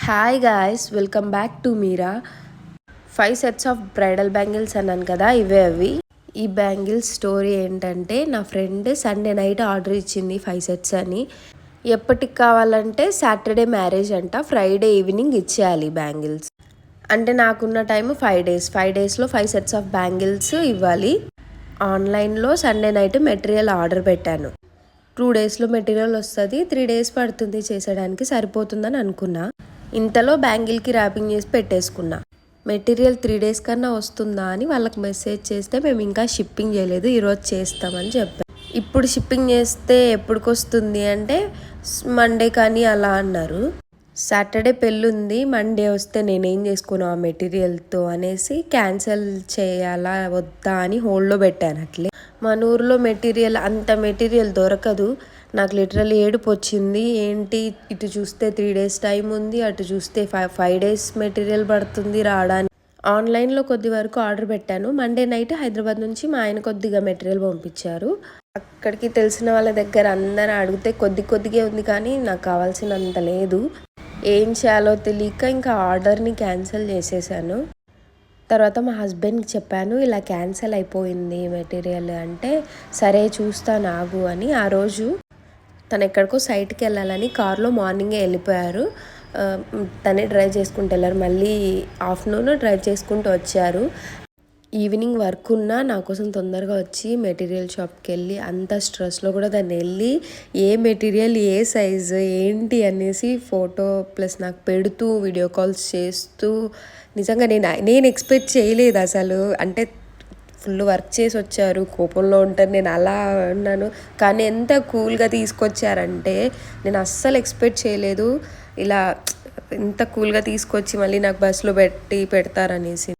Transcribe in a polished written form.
Hi guys, welcome back to Meera. 5 sets of bridal bangles అన్నాను కదా, ఇవే అవి. ఈ బ్యాంగిల్స్ స్టోరీ ఏంటంటే, నా ఫ్రెండ్ సండే నైట్ ఆర్డర్ ఇచ్చింది 5 సెట్స్ అని. ఎప్పటికి కావాలంటే సాటర్డే మ్యారేజ్ అంట, ఫ్రైడే ఈవినింగ్ ఇచ్చేయాలి బ్యాంగిల్స్. అంటే నాకున్న టైం 5 డేస్. 5 డేస్లో 5 సెట్స్ ఆఫ్ బ్యాంగిల్స్ ఇవ్వాలి. ఆన్లైన్లో సండే నైట్ మెటీరియల్ ఆర్డర్ పెట్టాను. 2 డేస్లో మెటీరియల్ వస్తుంది, 3 డేస్ పడుతుంది చేసేయడానికి, సరిపోతుందని అనుకున్నా. ఇంతలో బ్యాంగిల్కి ర్యాపింగ్ చేసి పెట్టేసుకున్నా. మెటీరియల్ 3 డేస్ కన్నా వస్తుందా అని వాళ్ళకి మెసేజ్ చేస్తే, మేము ఇంకా షిప్పింగ్ చేయలేదు, ఈరోజు చేస్తామని చెప్పాను. ఇప్పుడు షిప్పింగ్ చేస్తే ఎప్పటికి వస్తుంది అంటే మండే కానీ అలా అన్నారు. సాటర్డే పెళ్ళి ఉంది, మండే వస్తే నేనేం చేసుకున్నా ఆ మెటీరియల్తో అనేసి క్యాన్సిల్ చేయాలా వద్దా అని హోల్డ్లో పెట్టాను. అట్లే మన ఊర్లో అంత మెటీరియల్ దొరకదు. నాకు లిటరల్లీ ఏడుపు వచ్చింది. ఏంటి, ఇటు చూస్తే 3 డేస్ టైం ఉంది, అటు చూస్తే 5 డేస్ మెటీరియల్ పడుతుంది రావడానికి. ఆన్లైన్లో కొద్ది వరకు ఆర్డర్ పెట్టాను. మండే నైట్ హైదరాబాద్ నుంచి మా ఆయన కొద్దిగా మెటీరియల్ పంపించారు. అక్కడికి తెలిసిన వాళ్ళ దగ్గర అందరూ అడిగితే కొద్దిగా ఉంది, కానీ నాకు కావాల్సినంత లేదు. ఏం చేయాలో తెలియక ఇంకా ఆర్డర్ని క్యాన్సిల్ చేసేసాను. తర్వాత మా హస్బెండ్కి చెప్పాను, ఇలా క్యాన్సిల్ అయిపోయింది మెటీరియల్ అంటే, సరే చూస్తాను ఆగు అని. ఆ రోజు తను ఎక్కడికో సైట్కి వెళ్ళాలని కార్లో మార్నింగే వెళ్ళిపోయారు. తనే డ్రైవ్ చేసుకుంటూ వెళ్ళారు, మళ్ళీ ఆఫ్టర్నూన్ డ్రైవ్ చేసుకుంటూ వచ్చారు. ఈవినింగ్ వర్క్ ఉన్నా నా కోసం తొందరగా వచ్చి మెటీరియల్ షాప్కి వెళ్ళి, అంత స్ట్రెస్లో కూడా దాన్ని వెళ్ళి ఏ మెటీరియల్ ఏ సైజు ఏంటి అనేసి ఫోటో ప్లస్ నాకు పెడుతూ వీడియో కాల్స్ చేస్తూ, నిజంగా నేను ఎక్స్పెక్ట్ చేయలేదు అసలు. అంటే ఫుల్ వర్క్ చేసి వచ్చారు, కోపంలో ఉంటారు, నేను అలా ఉన్నాను. కానీ ఎంత కూల్గా తీసుకొచ్చారంటే, నేను అస్సలు ఎక్స్పెక్ట్ చేయలేదు ఇలా ఎంత కూల్గా తీసుకొచ్చి మళ్ళీ నాకు బస్సులో పెడతారనేసి.